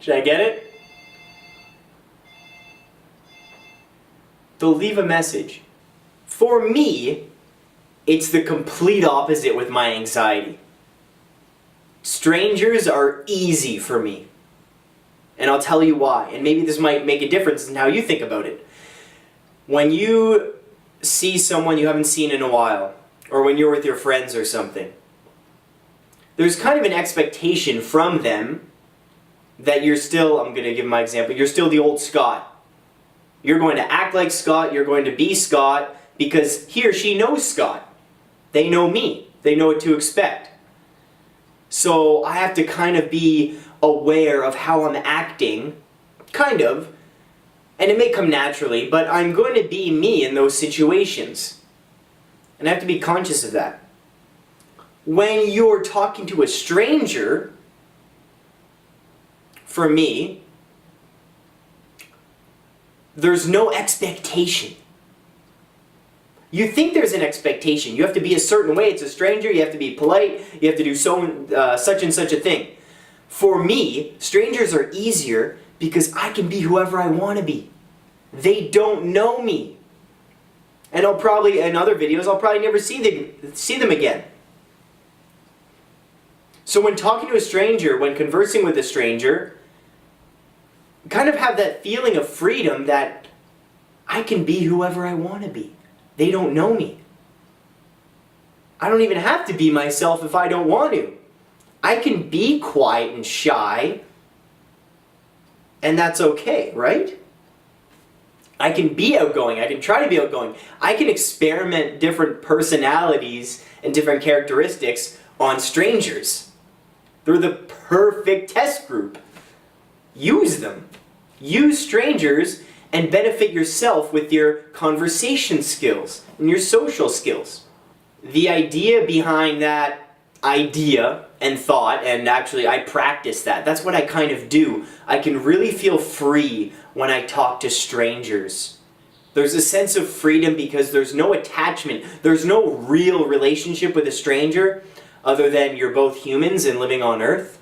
Should I get it? They'll leave a message. For me, it's the complete opposite with my anxiety. Strangers are easy for me. And I'll tell you why. And maybe this might make a difference in how you think about it. When you see someone you haven't seen in a while, or when you're with your friends or something, there's kind of an expectation from them that you're still, I'm going to give my example, you're still the old Scott. You're going to act like Scott, you're going to be Scott, because he or she knows Scott. They know me. They know what to expect. So I have to kind of be aware of how I'm acting, kind of, and it may come naturally, but I'm going to be me in those situations. And I have to be conscious of that. When you're talking to a stranger, for me, there's no expectation. You think there's an expectation. You have to be a certain way. It's a stranger. You have to be polite. You have to do such and such a thing. For me, strangers are easier because I can be whoever I want to be. They don't know me. And I'll probably, in other videos, I'll probably never see them again. So when talking to a stranger, when conversing with a stranger, kind of have that feeling of freedom that I can be whoever I want to be. They don't know me. I don't even have to be myself if I don't want to. I can be quiet and shy, and that's okay, right? I can be outgoing. I can try to be outgoing. I can experiment different personalities and different characteristics on strangers. They're the perfect test group. Use them. Use strangers and benefit yourself with your conversation skills and your social skills. The idea behind that idea and thought, and actually I practice that. That's what I kind of do. I can really feel free when I talk to strangers. There's a sense of freedom because there's no attachment. There's no real relationship with a stranger other than you're both humans and living on Earth.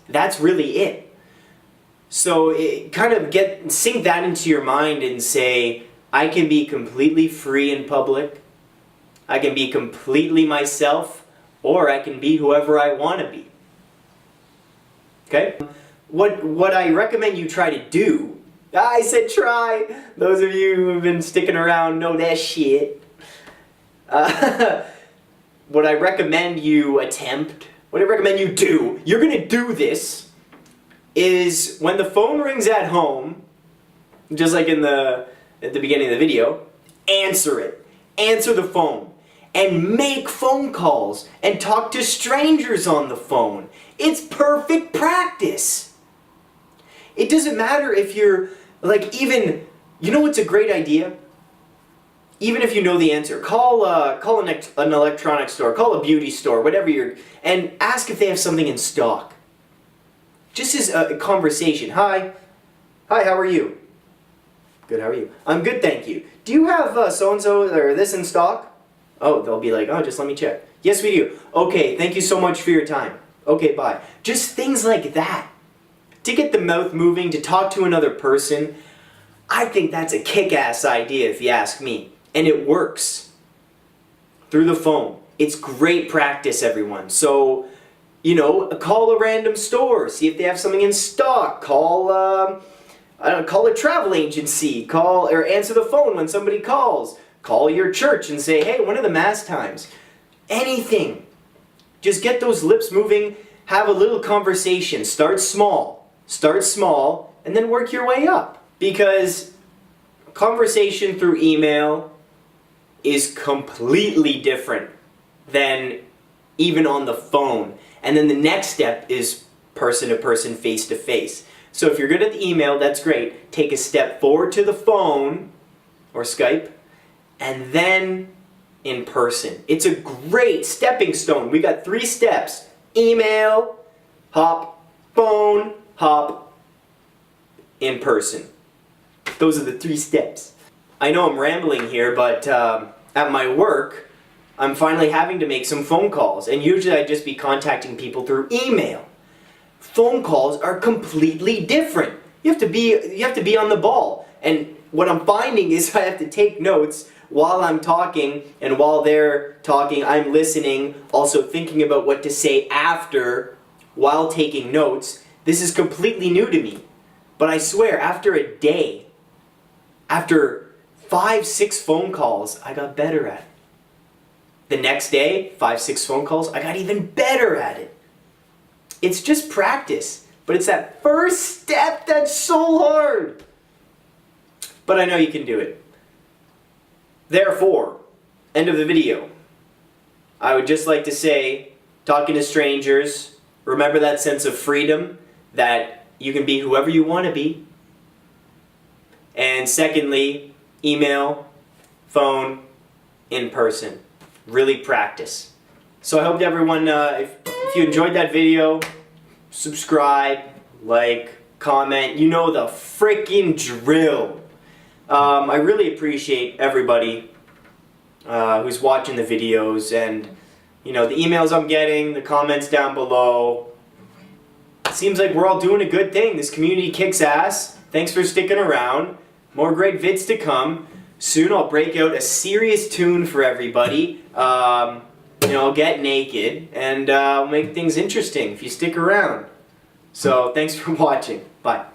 That's really it. So kind of sink that into your mind and say, I can be completely free in public. I can be completely myself, or I can be whoever I want to be. Okay? What I recommend you try to do, I said try. Those of you who have been sticking around know that shit. What I recommend you attempt, what I recommend you do, you're going to do this, is when the phone rings at home, just like at the beginning of the video, answer it. Answer the phone. And make phone calls and talk to strangers on the phone. It's perfect practice. It doesn't matter if you're, like, even, you know what's a great idea? Even if you know the answer, call an electronics store, call a beauty store, whatever and ask if they have something in stock. Just as a conversation. Hi, how are you? Good, how are you? I'm good, thank you. Do you have so-and-so or this in stock? Oh, they'll be like, oh, just let me check. Yes, we do. Okay, thank you so much for your time. Okay, bye. Just things like that. To get the mouth moving, to talk to another person, I think that's a kick-ass idea if you ask me. And it works. Through the phone. It's great practice, everyone. So, you know, call a random store, see if they have something in stock. Call a travel agency. Call or answer the phone when somebody calls. Call your church and say, hey, when are the mass times? Anything. Just get those lips moving. Have a little conversation. Start small. Start small and then work your way up. Because conversation through email is completely different than even on the phone. And then the next step is person to person, face to face. So if you're good at the email, that's great. Take a step forward to the phone or Skype and then in person. It's a great stepping stone. We got 3 steps. Email, hop, phone, hop, in person. Those are the 3 steps. I know I'm rambling here, but at my work, I'm finally having to make some phone calls. And usually I'd just be contacting people through email. phone calls are completely different. You have to be on the ball. And what I'm finding is I have to take notes while I'm talking, and while they're talking, I'm listening, also thinking about what to say after while taking notes. This is completely new to me. But I swear, after a day, after 5-6 phone calls, I got better at it. The next day, 5-6 phone calls, I got even better at it. It's just practice, but it's that first step that's so hard. But I know you can do it. Therefore, end of the video. I would just like to say, talking to strangers, remember that sense of freedom, that you can be whoever you want to be. And secondly, email, phone, in person. Really practice. So I hope everyone, if you enjoyed that video, subscribe, like, comment. You know the freaking drill. I really appreciate everybody who's watching the videos, and you know, the emails I'm getting, the comments down below. It seems like we're all doing a good thing. This community kicks ass. Thanks for sticking around. More great vids to come. Soon I'll break out a serious tune for everybody. You know, I'll get naked, and I'll make things interesting if you stick around. So thanks for watching. Bye.